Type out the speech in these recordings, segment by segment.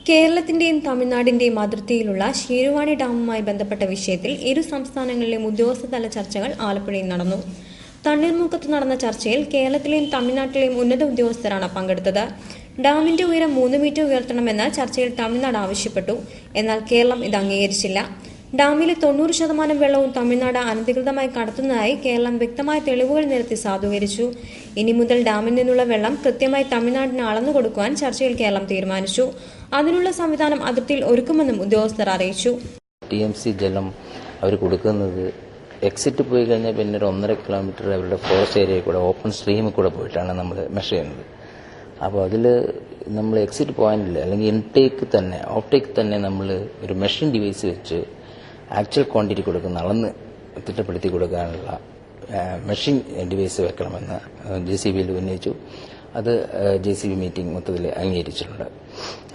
കേരളത്തിന്റെയും തമിഴ്നാടിന്റെയും അതിർത്തിയിലുള്ള ശീരുവാണി ഡാമുമായി ബന്ധപ്പെട്ട വിഷയത്തിൽ ഇരു സംസ്ഥാനങ്ങളിലെയും ഉദ്യോഗസ്ഥതല ചർച്ചകൾ ആലപ്പുഴയിൽ നടന്നു. തണ്ണീർമുക്കത്ത് നടന്ന ചർച്ചയിൽ കേരളത്തിലെയും തമിഴ്നാട്ടിലെയും ഉന്നത ഉദ്യോഗസ്ഥരാണ് പങ്കെടുത്തത്. ഡാമിന്റെ ഉയരം 3 മീറ്റർ ഉയർത്തണമെന്ന് ചർച്ചയിൽ തമിഴ്നാട് ആവശ്യപ്പെട്ടു. എന്നാൽ കേരളം ഇത് അംഗീകരിച്ചില്ല. ഡാമിലെ 90% വെള്ളവും തമിഴ്നാട് അനധികൃതമായി കടത്തുന്നതായി കേരളം വ്യക്തമായ തെളിവുകൾ നിരത്തി സാധൂകരിച്ചു. ഇനി മുതൽ ഡാമിൽ നിന്നുള്ള വെള്ളം കൃത്യമായി തമിഴ്നാടിന് അളന്നു കൊടുക്കുവാൻ ചർച്ചയിൽ കേരളം തീരുമാനിച്ചു. അതിനുള്ള സംവിധാനം അതിർത്തിയിൽ ഒരുക്കുമെന്നും ഉദ്യോഗസ്ഥർ അറിയിച്ചു. TMC ജലം അവർ കൊടുക്കുന്നത് എക്സിറ്റ് പോയി കഴിഞ്ഞാൽ പിന്നെ ഒരു 1.5 കിലോമീറ്റർ അവരുടെ ഫോറസ്റ്റ് ഏരിയയിൽ കൂടെ ഓപ്പൺ സ്ട്രീമിൽ കൂടെ പോയിട്ടാണ് നമ്മൾ മെഷർ ചെയ്യുന്നത്. അപ്പോൾ അതിൽ നമ്മൾ എക്സിറ്റ് പോയിന്റിൽ അല്ലെങ്കിൽ ഇൻടേക്ക് തന്നെ ഓഫ്ടേക്ക് തന്നെ നമ്മൾ ഒരു മെഷീൻ ഡിവൈസ് വെച്ച് ആക്ച്വൽ ക്വാണ്ടിറ്റി കൊടുക്കുന്ന അളന്ന് തിട്ടപ്പെടുത്തി കൊടുക്കാനുള്ള മെഷീൻ ഡിവൈസ് വെക്കണമെന്ന് JCBയിൽ ഉന്നയിച്ചു. അത് JCB മീറ്റിംഗ് മൊത്തത്തിൽ അംഗീകരിച്ചിട്ടുണ്ട്.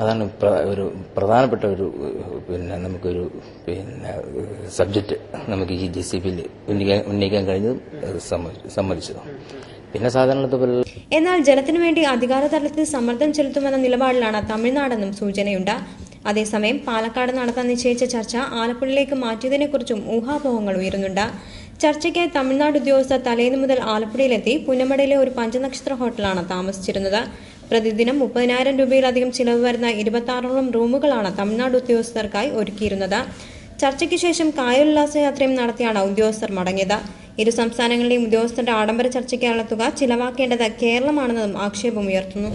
അതാണ് ഒരു പ്രധാനപ്പെട്ട ഒരു നമുക്കൊരു സബ്ജക്റ്റ് നമുക്ക് ഈ JCBയിൽ ഉന്നയിക്കാൻ കഴിഞ്ഞതും സമ്മതിച്ചതും. പിന്നെ സാധാരണ എന്നാൽ ജലത്തിനു വേണ്ടി അധികാര തലത്തിൽ സമ്മർദ്ദം ചെലുത്തുമെന്ന നിലപാടിലാണ് തമിഴ്നാടെന്നും സൂചനയുണ്ട്. അതേസമയം പാലക്കാട് നടത്താൻ നിശ്ചയിച്ച ചർച്ച ആലപ്പുഴയിലേക്ക് മാറ്റിയതിനെക്കുറിച്ചും ഊഹാപോഹങ്ങൾ ഉയരുന്നുണ്ട്. ചർച്ചയ്ക്കായി തമിഴ്നാട് ഉദ്യോഗസ്ഥർ തലേന്നു മുതൽ ആലപ്പുഴയിലെത്തി പുന്നമടയിലെ ഒരു പഞ്ചനക്ഷത്ര ഹോട്ടലാണ് താമസിച്ചിരുന്നത്. പ്രതിദിനം 30,000 രൂപയിലധികം ചിലവ് വരുന്ന 26ഓളം റൂമുകളാണ് തമിഴ്നാട് ഉദ്യോഗസ്ഥർക്കായി ഒരുക്കിയിരുന്നത്. ചർച്ചയ്ക്ക് ശേഷം കായലുല്ലാസയാത്രയും നടത്തിയാണ് ഉദ്യോഗസ്ഥർ മടങ്ങിയത്. ഇരു സംസ്ഥാനങ്ങളിലെയും ഉദ്യോഗസ്ഥരുടെ ആഡംബര ചർച്ചയ്ക്കായുള്ള തുക ചിലവാക്കേണ്ടത് കേരളമാണെന്നതും ആക്ഷേപമുയർത്തുന്നു.